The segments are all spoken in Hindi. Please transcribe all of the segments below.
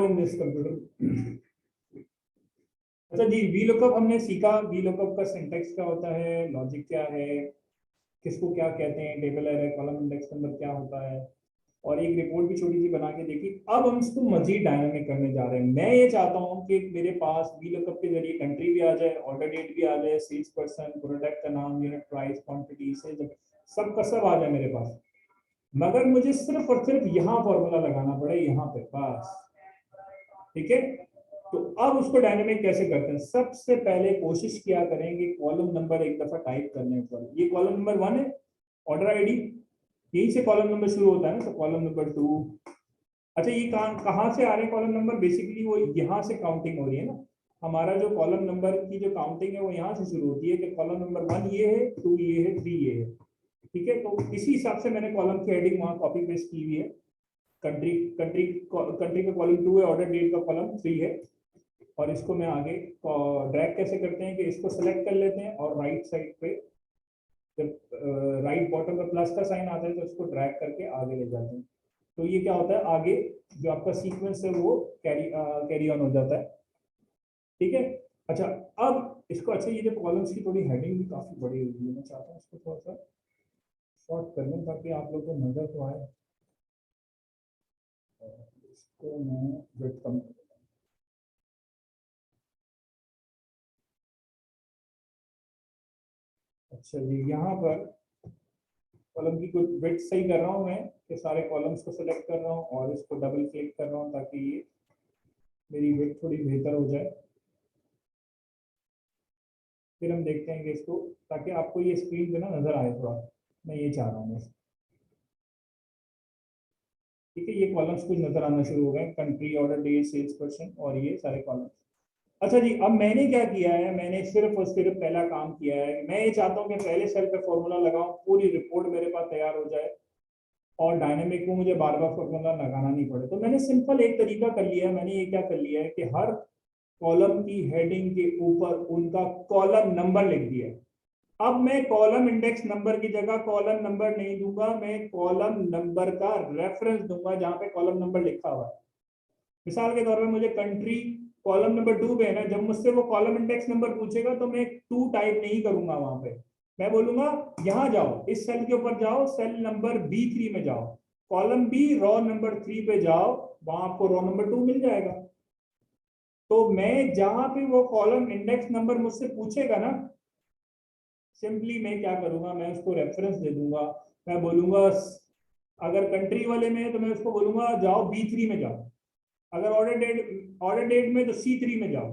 In this computer. अच्छा जी, वी लुकअप हमने सीखा, वी लुकअप का सिंटैक्स क्या होता है, लॉजिक क्या है, किसको क्या कहते हैं, table array, column index number क्या होता है, और एक रिपोर्ट भी छोटी सी बना के देखी। अब हम इसको मजीद डायनामिक करने जा रहे हैं। मैं ये चाहता हूँ कि मेरे पास वी लुकअप के जरिए कंट्री भी आ जाए, ऑर्डर डेट भी आ जाए, सेल्स पर्सन, प्रोडक्ट का नाम, यूनिट प्राइस, क्वांटिटी, सब का सब आ जाए मेरे पास, मगर मुझे सिर्फ और सिर्फ यहाँ फॉर्मूला लगाना पड़े, यहाँ पे बस। ठीक है, तो अब उसको डायनेमिक कैसे करते हैं? सबसे पहले कोशिश किया करेंगे कॉलम नंबर एक दफा टाइप करने पर। ये कॉलम नंबर 1 है, ऑर्डर आईडी, यहीं से कॉलम नंबर शुरू होता है ना, तो कॉलम नंबर 2। अच्छा, ये कहाँ से आ रहे हैं कॉलम नंबर? बेसिकली वो यहाँ से काउंटिंग हो रही है ना, हमारा जो कॉलम नंबर की जो काउंटिंग है वो यहाँ से शुरू होती है कि कॉलम नंबर 1 ये है, 2 ये है, 3 ये है। ठीक है, तो इसी हिसाब से मैंने कॉलम की हेडिंग वहाँ कॉपी पेस्ट की हुई है। कंट्री कंट्री कंट्री का कॉलम 2 है, ऑर्डर डेट का कॉलम 3 है। और इसको मैं आगे ड्रैग कैसे करते हैं कि इसको सेलेक्ट कर लेते हैं और राइट साइड पे जब राइट बॉटम पे प्लस का साइन आता है तो इसको ड्रैग करके आगे ले जाते हैं। तो ये क्या होता है, आगे जो आपका सीक्वेंस है वो कैरी ऑन हो जाता है। ठीक है, अच्छा अब इसको, अच्छा ये जो कॉलम्स की थोड़ी हेडिंग भी काफी बड़ी हुई है, मैं चाहता हूँ इसको थोड़ा सा शॉर्ट कर लूँ ताकि आप लोग को नजर तो आए। इसको मैं विड्थ कम कर देता हूँ। अच्छा जी, यहाँ पर कॉलम की कुछ विड्थ सही कर रहा हूँ मैं, कि सारे कॉलम्स को सिलेक्ट कर रहा हूँ और इसको डबल क्लिक कर रहा हूँ ताकि ये मेरी विड्थ थोड़ी बेहतर हो जाए। फिर हम देखते हैं कि इसको, ताकि आपको ये स्क्रीन पे ना नजर आए थोड़ा, मैं ये चाह रहा हूँ। ठीक है, ये कॉलम्स कुछ नजर आना शुरू हो गए, country, order date, sales person, और ये सारे कॉलम्स। अच्छा जी, अब मैंने क्या किया है, मैंने सिर्फ और सिर्फ पहला काम किया है, मैं ये चाहता हूँ कि पहले सेल पे फॉर्मूला लगाऊं, पूरी रिपोर्ट मेरे पास तैयार हो जाए और डायनेमिक को मुझे बार बार फॉर्मूला लगाना नहीं पड़े। तो मैंने सिंपल एक तरीका कर लिया है, मैंने ये क्या कर लिया है कि हर कॉलम की हेडिंग के ऊपर उनका कॉलम नंबर लिख दिया है। अब मैं कॉलम इंडेक्स नंबर की जगह कॉलम नंबर नहीं दूंगा, मैं कॉलम नंबर का रेफरेंस दूंगा जहां पे कॉलम नंबर लिखा हुआ है। मिसाल के तौर पे मुझे कंट्री कॉलम नंबर 2 पे है ना, जब मुझसे वो कॉलम इंडेक्स नंबर पूछेगा तो मैं 2 टाइप नहीं करूंगा वहां पे, मैं बोलूंगा यहाँ जाओ, इस सेल के ऊपर जाओ, सेल नंबर B3 में जाओ, कॉलम बी रो नंबर 3 पे जाओ, वहां आपको रो नंबर 2 मिल जाएगा। तो मैं जहां पे वो कॉलम इंडेक्स नंबर मुझसे पूछेगा ना, सिंपली मैं क्या करूंगा, मैं उसको रेफरेंस दे दूंगा। मैं बोलूंगा, अगर कंट्री वाले में है तो मैं उसको बोलूंगा जाओ B3 में जाओ, अगर ऑर्डर डेट में तो C3 में जाओ,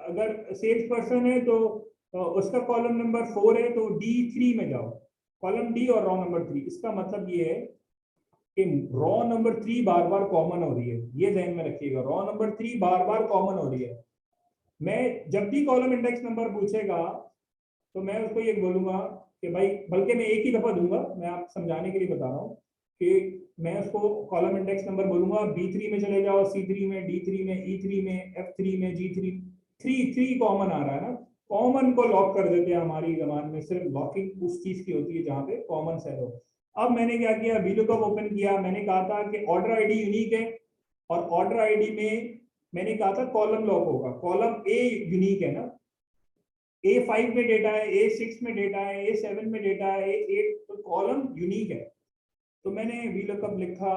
अगर सेल्स पर्सन है तो उसका कॉलम नंबर 4 है तो D3 में जाओ, कॉलम डी और रॉ नंबर 3। इसका मतलब ये है कि रॉ नंबर 3 बार बार कॉमन हो रही है, ये ध्यान में रखिएगा, रॉ नंबर 3 बार बार कॉमन हो रही है। मैं जब भी कॉलम इंडेक्स नंबर पूछेगा तो मैं उसको ये बोलूंगा कि भाई, बल्कि मैं एक ही दफा दूंगा, मैं आप समझाने के लिए बता रहा हूँ कि मैं उसको कॉलम इंडेक्स नंबर बोलूंगा, B3 में चले जाओ, C3 में, D3 में, E3 में, F3 में, G3, 3 कॉमन आ रहा है ना, कॉमन को लॉक कर देते हैं हमारी जबान में, सिर्फ लॉकिंग उस चीज की होती है जहां पे कॉमन सेल हो। अब मैंने क्या किया, वीलुकअप ओपन किया, मैंने कहा था कि ऑर्डर आईडी यूनिक है, और ऑर्डर आईडी में मैंने कहा था कॉलम लॉक होगा, कॉलम ए यूनिक है ना, A5 में डेटा है, A6 में डेटा है, A7 में डेटा है, A8, तो कॉलम यूनिक है। तो मैंने वी लुकअप लिखा,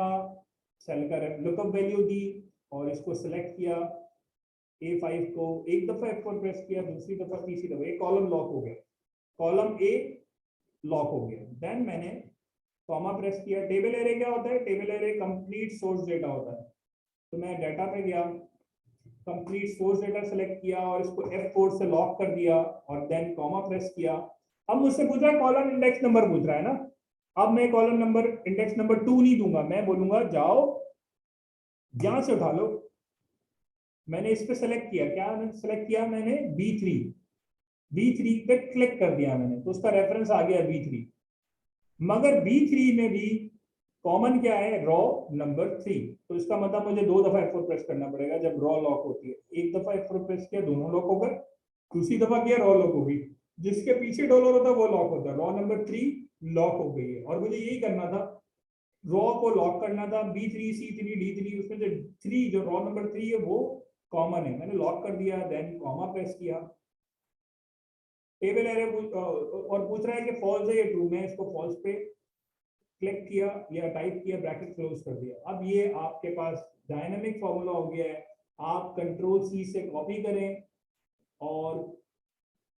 सेल का लुकअप वैल्यू दी और इसको सेलेक्ट किया, A5 को एक दफा F4 प्रेस किया, दूसरी दफा, तीसरी दफा, एक कॉलम लॉक हो गया, कॉलम ए लॉक हो गया। देन मैंने कॉमा प्रेस किया। टेबल एरे क्या होता है, table array complete source data होता है। तो मैं डाटा पे गया, कंप्लीट सोर्स डेटा सेलेक्ट किया और इसको F4 से लॉक कर दिया और देन कॉमा प्रेस किया। अब मुझसे पूछ रहा है कॉलम इंडेक्स नंबर पूछ रहा है ना, अब मैं कॉलम नंबर इंडेक्स नंबर 2 नहीं दूंगा, मैं बोलूंगा जाओ यहां से उठा लो। मैंने इस पे सेलेक्ट किया, क्या सेलेक्ट किया मैंने, B3 पे क्लिक कर दिया मैंने, तो उसका रेफरेंस आ गया B3। मगर B3 में भी कॉमन क्या है, रॉ नंबर 3, तो इसका मतलब मुझे 2 दफा F4 प्रेस करना पड़ेगा जब रॉ लॉक होती है। एक दफा F4 प्रेस किया, दोनों लॉक हो गए, दूसरी दफा किया, रॉ लॉक हो गई, जिसके पीछे डॉलर होता है वो लॉक होता है, रॉ नंबर 3 लॉक हो गई है। और मुझे यही करना था, रॉ को लॉक करना था, B3 C3 D3, उसमें जो 3 जो रॉ नंबर 3 है वो कॉमन है, मैंने लॉक कर दिया, देन कॉमा प्रेस किया। टेबल एरर और पूछ रहा है कि फॉल्स है या ट्रू, मैं इसको फॉल्स पे क्लिक किया या टाइप किया, ब्रैकेट क्लोज कर दिया। अब ये आपके पास डायनामिक फॉर्मूला हो गया है। आप कंट्रोल सी से कॉपी करें और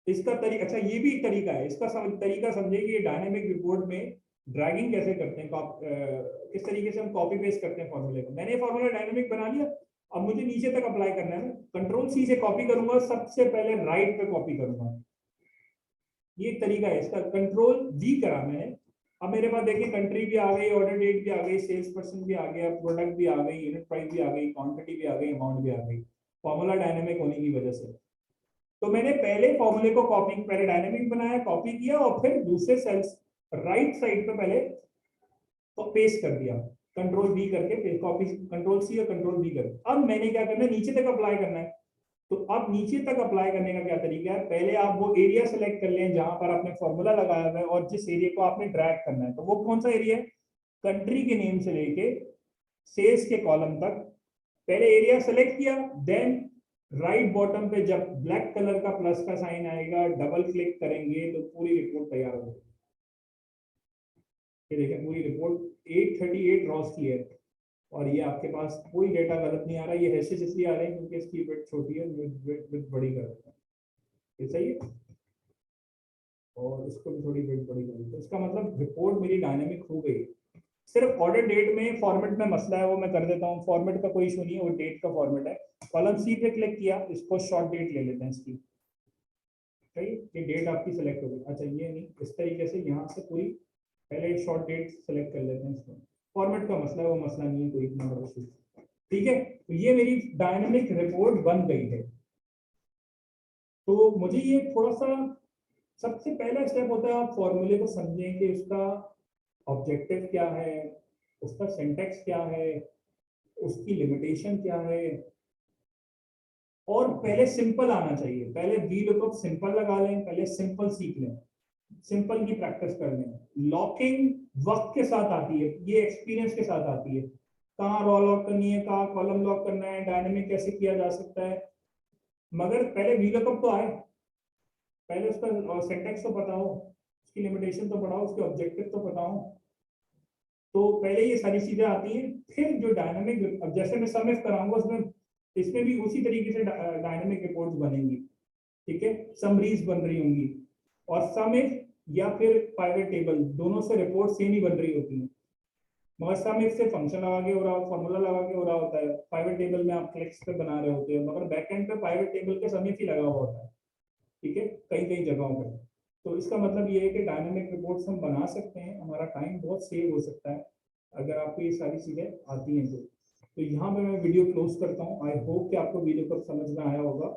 इसका तरीका, अच्छा ये भी एक तरीका है, इसका तरीका समझे कि ये डायनामिक रिपोर्ट में ड्रैगिंग कैसे करते हैं, किस तरीके से हम कॉपी पेस्ट करते हैं फॉर्मूले को। मैंने फॉर्मूला डायनामिक बना लिया, अब मुझे नीचे तक अप्लाई करना है। कंट्रोल सी से कॉपी करूंगा, सबसे पहले राइट पे कॉपी करूंगा, ये एक तरीका है इसका। कंट्रोल वी करा मैंने, अब मेरे पास देखिए कंट्री भी आ गई, ऑर्डर डेट भी आ गई, सेल्स पर्सन भी आ गया, प्रोडक्ट भी आ गई, यूनिट प्राइस भी आ गई, क्वांटिटी भी आ गई, अमाउंट भी आ गई, फॉर्मूला डायनामिक होने की वजह से। तो मैंने पहले फॉर्मूले को कॉपी, पहले डायनामिक बनाया, कॉपी किया और फिर दूसरे सेल्स राइट साइड पे पहले तो पेस्ट कर दिया, कंट्रोल बी करके कॉपी, कंट्रोल सी और कंट्रोल बी करके। अब मैंने क्या करना है, नीचे तक अप्लाई करना है। तो अब नीचे तक अप्लाई करने का क्या तरीका है, पहले आप वो एरिया सेलेक्ट कर लें जहां पर आपने फॉर्मूला लगाया हुआ है और जिस एरिया को आपने ड्रैग करना है। तो वो कौन सा एरिया है, कंट्री के नेम से लेके सेल्स के कॉलम तक पहले एरिया सेलेक्ट किया, देन राइट बॉटम पे जब ब्लैक कलर का प्लस का साइन आएगा, डबल क्लिक करेंगे तो पूरी रिपोर्ट तैयार हो जाएगी। ये देखें पूरी रिपोर्ट 838 रॉस की है और ये आपके पास कोई डेटा गलत नहीं आ रहा। ये हैशेस इसलिए आ रहे हैं क्योंकि इसकी विड्थ छोटी है, विड्थ बड़ी कर देता है, ये सही है। और इसको भी थोड़ी विड्थ बड़ी कर देता है, इसका मतलब रिपोर्ट मेरी डायनेमिक हो गई। सिर्फ ऑर्डर डेट में फॉर्मेट में मसला है, वो मैं कर देता हूँ, फॉर्मेट का कोई इशू नहीं है, वो डेट का फॉर्मेट है। कॉलम सी पे क्लिक किया, इसको शॉर्ट डेट ले लेते हैं इसकी, सही, ये डेट आपकी सेलेक्ट हो गई। अच्छा ये नहीं, इस तरीके से यहाँ से पूरी पहले शॉर्ट डेट सेलेक्ट कर लेते हैं इसको। फॉर्मेट का मसला है, वो मसला नहीं है कोई इतना बड़ा इशू, ठीक है। तो ये मेरी डायनेमिक रिपोर्ट बन गई है। तो मुझे ये थोड़ा सा, सबसे पहला स्टेप होता है आप फॉर्मूले को समझें कि उसका ऑब्जेक्टिव क्या है, उसका सिंटैक्स क्या है, उसकी लिमिटेशन क्या है। और पहले सिंपल आना चाहिए, पहले वी लुकअप सिंपल लगा लें, पहले सिंपल सीख लें, सिंपल की प्रैक्टिस कर लें। लॉकिंग वक्त के साथ आती है, ये एक्सपीरियंस के साथ आती है, कहाँ रॉ लॉक करनी है, कहाँ कॉलम लॉक करना है, डायनेमिक कैसे किया जा सकता है। मगर पहले वी लुकअप तो आए, पहले उसका सिंटैक्स तो पता हो, उसकी लिमिटेशन तो पढ़ाओ, उसके ऑब्जेक्टिव तो पता हो। तो पहले ये सारी चीजें आती हैं, फिर जो डायनामिक, अब जैसे मैं सम इफ कराऊंगा उसमें, इसमें भी उसी तरीके से डायनामिक रिपोर्ट्स बनेंगी, ठीक है, समरीज बन रही होंगी। और सम इफ या फिर पाइवट टेबल, दोनों से रिपोर्ट सेम ही बन रही होती है। मगर सम इफ से फंक्शन लगा के हो रहा, फॉर्मूला लगा के हो रहा होता है, पाइवट टेबल में आप क्लिक्स पे बना रहे होते हैं, मगर बैकएंड पे पाइवट टेबल के सम इफ ही लगा हुआ होता है, ठीक है, कई कई जगहों पर। तो इसका मतलब ये है कि डायनामिक रिपोर्ट्स हम बना सकते हैं, हमारा टाइम बहुत सेव हो सकता है अगर आपको ये सारी चीजें आती हैं तो। यहाँ पे मैं वीडियो क्लोज करता हूँ। आई होप कि आपको वीडियो कब समझ में आया होगा।